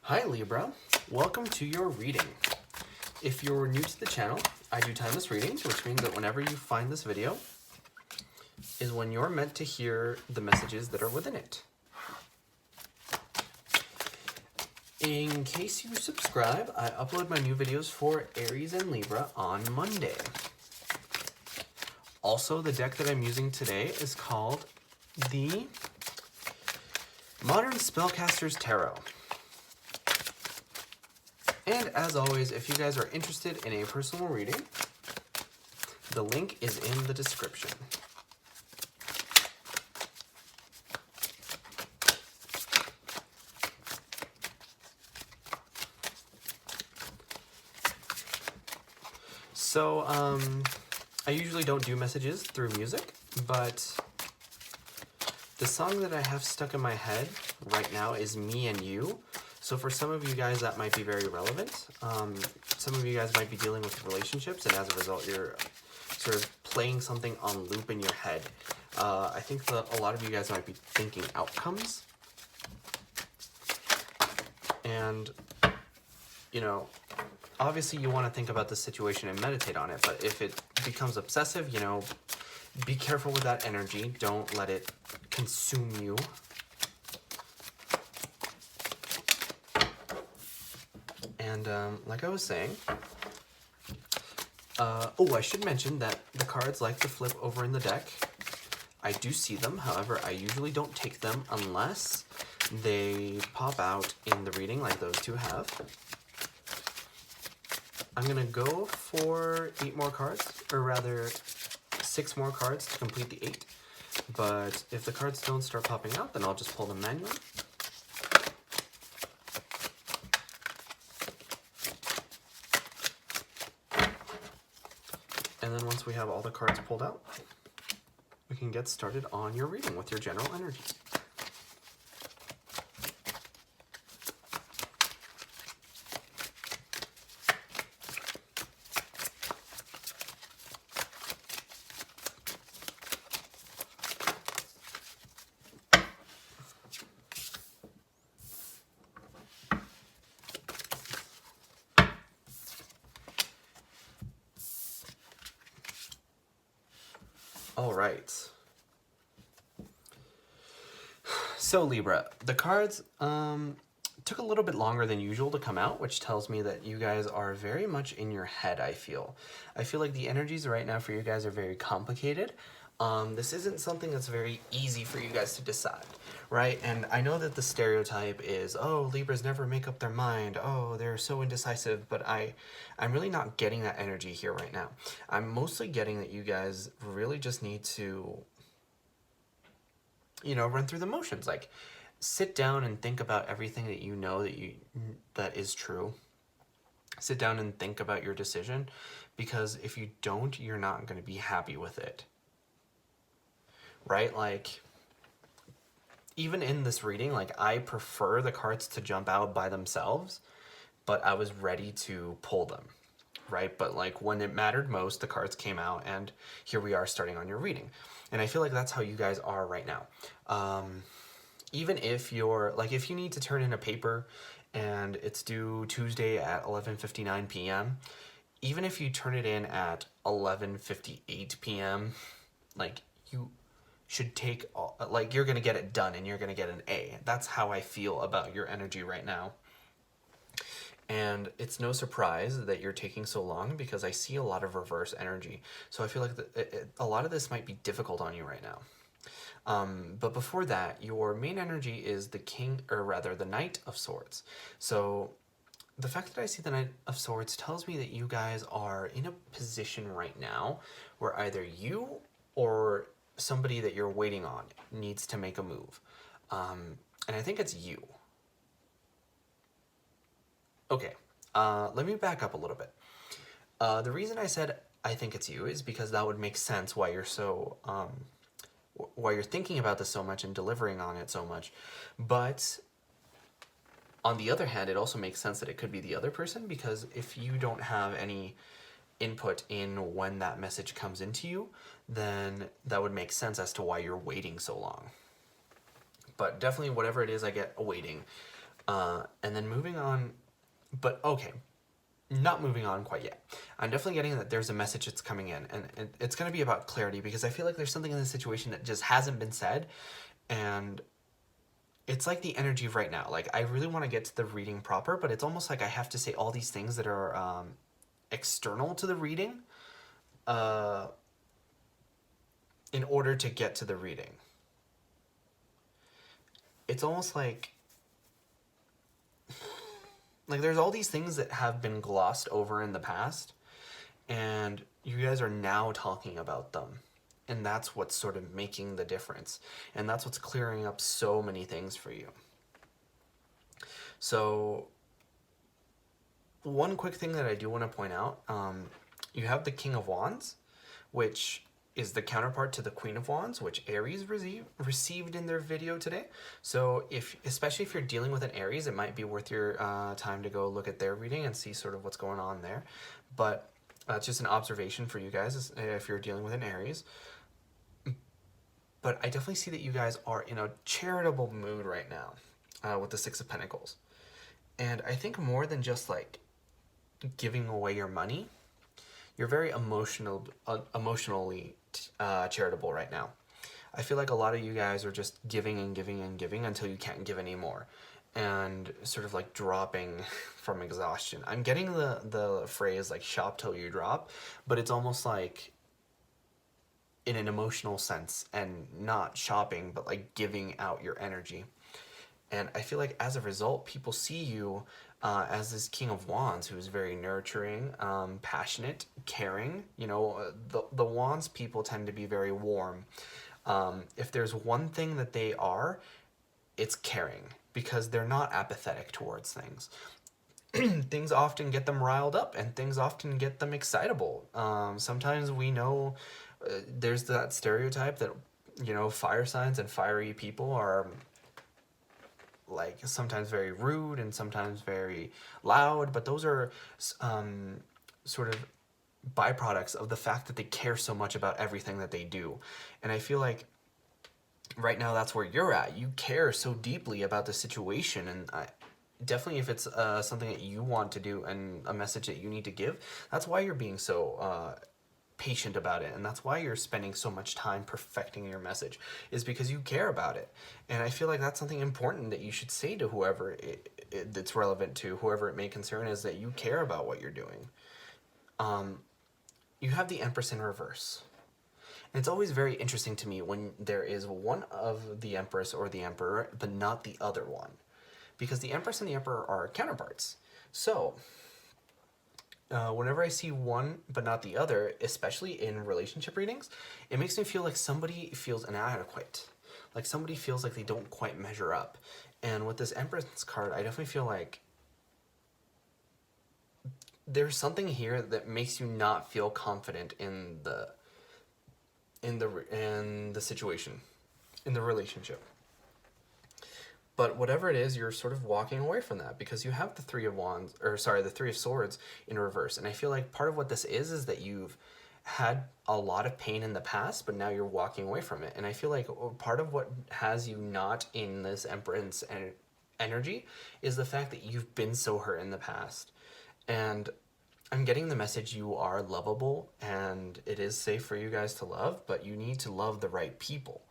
Hi Libra, welcome to your reading. If you're new to the channel, I do timeless readings, which means that whenever you find this video is when you're meant to hear the messages that are within it. In case you subscribe, I upload my new videos for Aries and Libra on Monday. Also, the deck that I'm using today is called the Modern Spellcasters Tarot. And as always, if you guys are interested in a personal reading, the link is in the description. So, I usually don't do messages through music, but the song that I have stuck in my head right now is Me and You. So for some of you guys, that might be very relevant. Some of you guys might be dealing with relationships, and as a result, you're sort of playing something on loop in your head. I think that a lot of you guys might be thinking outcomes. And, you know, obviously you want to think about the situation and meditate on it, but if it becomes obsessive, you know, be careful with that energy. Don't let it consume you. And like I was saying, I should mention that the cards like to flip over in the deck. I do see them, however, I usually don't take them unless they pop out in the reading like those two have. I'm going to go for 8 more cards, or rather 6 more cards to complete the 8. But if the cards don't start popping out, then I'll just pull them manually. And then once we have all the cards pulled out, we can get started on your reading with your general energy. All right. So Libra, the cards took a little bit longer than usual to come out, which tells me that you guys are very much in your head, I feel. I feel like the energies right now for you guys are very complicated. This isn't something that's very easy for you guys to decide, right? And I know that the stereotype is, oh, Libras never make up their mind. Oh, they're so indecisive, but I'm really not getting that energy here right now. I'm mostly getting that you guys really just need to, you know, run through the motions. Like, sit down and think about everything that you know that is true. Sit down and think about your decision, because if you don't, you're not going to be happy with it. Right? Like, even in this reading, like, I prefer the cards to jump out by themselves, but I was ready to pull them, right? But like, when it mattered most, the cards came out, and here we are starting on your reading. And I feel like that's how you guys are right now. Even if you're, like, if you need to turn in a paper and it's due Tuesday at 11:59 p.m., even if you turn it in at 11:58 p.m., like, you should take, like, you're going to get it done and you're going to get an A. That's how I feel about your energy right now. And it's no surprise that you're taking so long, because I see a lot of reverse energy. So I feel like a lot of this might be difficult on you right now. But before that, your main energy is the King, or rather the Knight of Swords. So the fact that I see the Knight of Swords tells me that you guys are in a position right now where either you or somebody that you're waiting on needs to make a move. And I think it's you. Okay, let me back up a little bit. The reason I said I think it's you is because that would make sense why you're so, why you're thinking about this so much and delivering on it so much. But on the other hand, it also makes sense that it could be the other person, because if you don't have any input in when that message comes into you, then that would make sense as to why you're waiting so long. But definitely, whatever it is I get waiting, And then moving on, but okay, not moving on quite yet. I'm definitely getting that there's a message that's coming in, and it's going to be about clarity, because I feel like there's something in this situation that just hasn't been said, and it's like the energy of right now. Like, I really want to get to the reading proper, but it's almost like I have to say all these things that are external to the reading uh, in order to get to the reading. It's almost like there's all these things that have been glossed over in the past, and you guys are now talking about them, and that's what's sort of making the difference, and that's what's clearing up so many things for you. So one quick thing that I do want to point out, you have the King of Wands, which is the counterpart to the Queen of Wands, which Aries received in their video today. So especially if you're dealing with an Aries, it might be worth your time to go look at their reading and see sort of what's going on there. But it's just an observation for you guys if you're dealing with an Aries. But I definitely see that you guys are in a charitable mood right now with the Six of Pentacles. And I think more than just like giving away your money, you're very emotionally charitable right now. I feel like a lot of you guys are just giving and giving and giving until you can't give anymore, and sort of like dropping from exhaustion. I'm getting the phrase like shop till you drop, but it's almost like in an emotional sense, and not shopping, but like giving out your energy. And I feel like as a result, people see you as this King of Wands who is very nurturing, passionate, caring. You know, the Wands people tend to be very warm. If there's one thing that they are, it's caring, because they're not apathetic towards things. Things often get them riled up, and things often get them excitable. Sometimes we know there's that stereotype that, you know, fire signs and fiery people are like sometimes very rude and sometimes very loud, but those are sort of byproducts of the fact that they care so much about everything that they do. And I feel like right now that's where you're at. You care so deeply about the situation, and definitely if it's something that you want to do and a message that you need to give, that's why you're being so patient about it, and that's why you're spending so much time perfecting your message, is because you care about it. And I feel like that's something important that you should say to whoever it's relevant to, whoever it may concern, is that you care about what you're doing. You have the Empress in reverse, and it's always very interesting to me when there is one of the Empress or the Emperor but not the other one, because the Empress and the Emperor are counterparts. So whenever I see one but not the other, especially in relationship readings, it makes me feel like somebody feels inadequate. Like somebody feels like they don't quite measure up. And with this Empress card, I definitely feel like there's something here that makes you not feel confident in the situation, in the relationship. But whatever it is, you're sort of walking away from that, because you have the Three of Wands, or sorry, the Three of Swords in reverse. And I feel like part of what this is that you've had a lot of pain in the past, but now you're walking away from it. And I feel like part of what has you not in this Empress energy is the fact that you've been so hurt in the past. And I'm getting the message you are lovable, and it is safe for you guys to love, but you need to love the right people.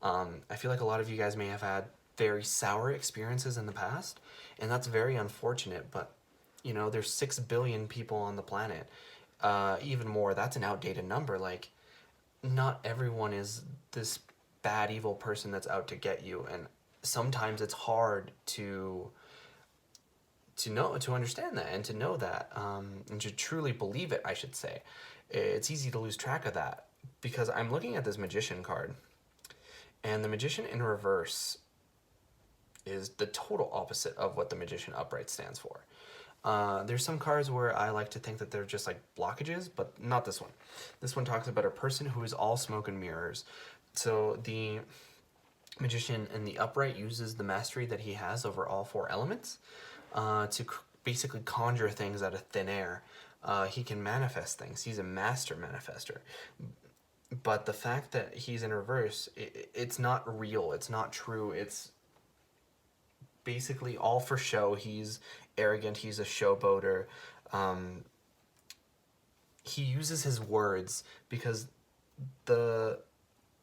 I feel like a lot of you guys may have had very sour experiences in the past, and that's very unfortunate. But you know, there's 6 billion people on the planet, even more. That's an outdated number. Like, not everyone is this bad evil person that's out to get you, and sometimes it's hard to understand that, and to know that, and to truly believe it, I should say. It's easy to lose track of that, because I'm looking at this Magician card, and the Magician in reverse is the total opposite of what the Magician upright stands for. There's some cards where I like to think that they're just like blockages, but not this one. This one talks about a person who is all smoke and mirrors. So the Magician in the upright uses the mastery that he has over all 4 elements to basically conjure things out of thin air. He can manifest things. He's a master manifester. But the fact that he's in reverse, it's not real. It's not true. basically all for show. He's arrogant. He's a showboater. He uses his words because the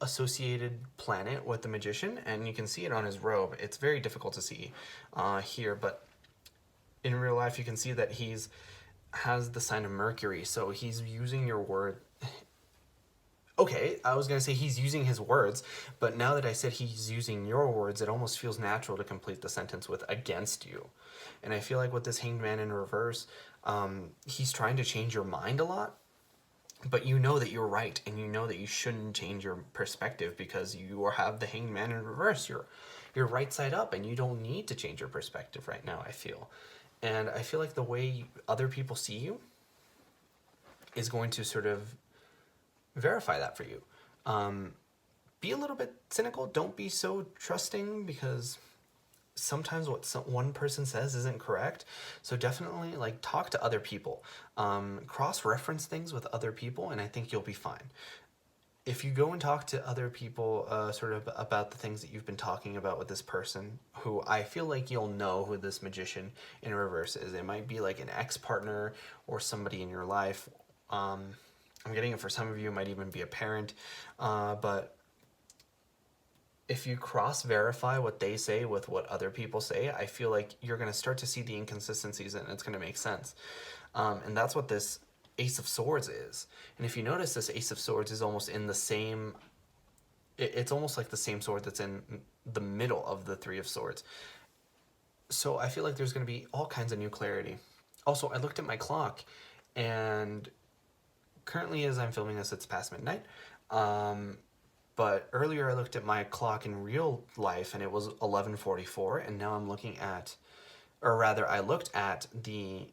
associated planet with the magician, and you can see it on his robe. It's very difficult to see here, but in real life you can see that has the sign of Mercury, so he's using your word. Okay, I was gonna say he's using his words, but now that I said he's using your words, it almost feels natural to complete the sentence with against you. And I feel like with this Hanged Man in reverse, he's trying to change your mind a lot, but you know that you're right, and you know that you shouldn't change your perspective because you have the Hanged Man in reverse. You're right side up, and you don't need to change your perspective right now, I feel. And I feel like the way other people see you is going to sort of verify that for you. Be a little bit cynical. Don't be so trusting, because sometimes what one person says isn't correct. So definitely like talk to other people, cross-reference things with other people, and I think you'll be fine. If you go and talk to other people sort of about the things that you've been talking about with this person, who I feel like you'll know who this magician in reverse is. It might be like an ex-partner or somebody in your life. I'm getting it for some of you. It might even be a parent. But if you cross-verify what they say with what other people say, I feel like you're going to start to see the inconsistencies, and it's going to make sense. And that's what this Ace of Swords is. And if you notice, this Ace of Swords is almost in the same... It's almost like the same sword that's in the middle of the Three of Swords. So I feel like there's going to be all kinds of new clarity. Also, I looked at my clock, and currently as I'm filming this, it's past midnight. But earlier I looked at my clock in real life, and it was 11:44, and now I'm looking at... Or rather, I looked at the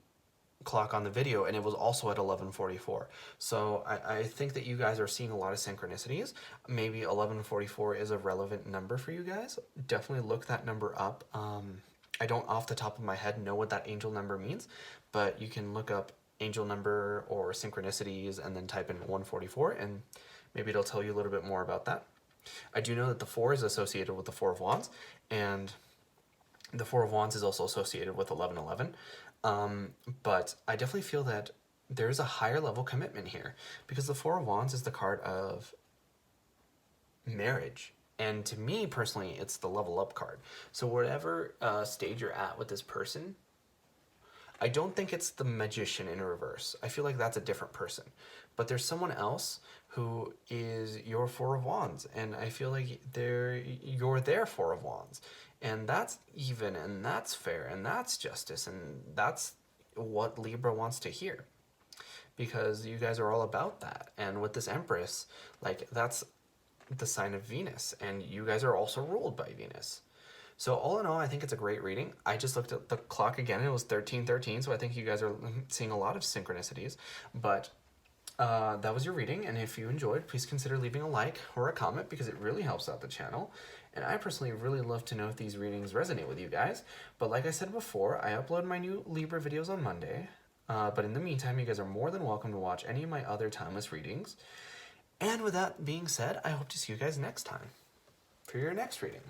clock on the video, and it was also at 11:44. So I think that you guys are seeing a lot of synchronicities. Maybe 11:44 is a relevant number for you guys. Definitely look that number up. I don't off the top of my head know what that angel number means, but you can look up angel number or synchronicities and then type in 144, and maybe it'll tell you a little bit more about that. I do know that the 4 is associated with the 4 of Wands, and the 4 of Wands is also associated with 1111. But I definitely feel that there's a higher level commitment here, because the 4 of Wands is the card of marriage. And to me personally, it's the level up card. So whatever stage you're at with this person, I don't think it's the magician in reverse. I feel like that's a different person. But there's someone else who is your 4 of Wands, and I feel like you're their 4 of Wands. And that's even, and that's fair, and that's justice, and that's what Libra wants to hear. Because you guys are all about that. And with this Empress, like, that's the sign of Venus, and you guys are also ruled by Venus. So all in all, I think it's a great reading. I just looked at the clock again, and it was 13:13, so I think you guys are seeing a lot of synchronicities. But that was your reading, and if you enjoyed, please consider leaving a like or a comment, because it really helps out the channel. And I personally really love to know if these readings resonate with you guys. But like I said before, I upload my new Libra videos on Monday. But in the meantime, you guys are more than welcome to watch any of my other timeless readings. And with that being said, I hope to see you guys next time for your next reading.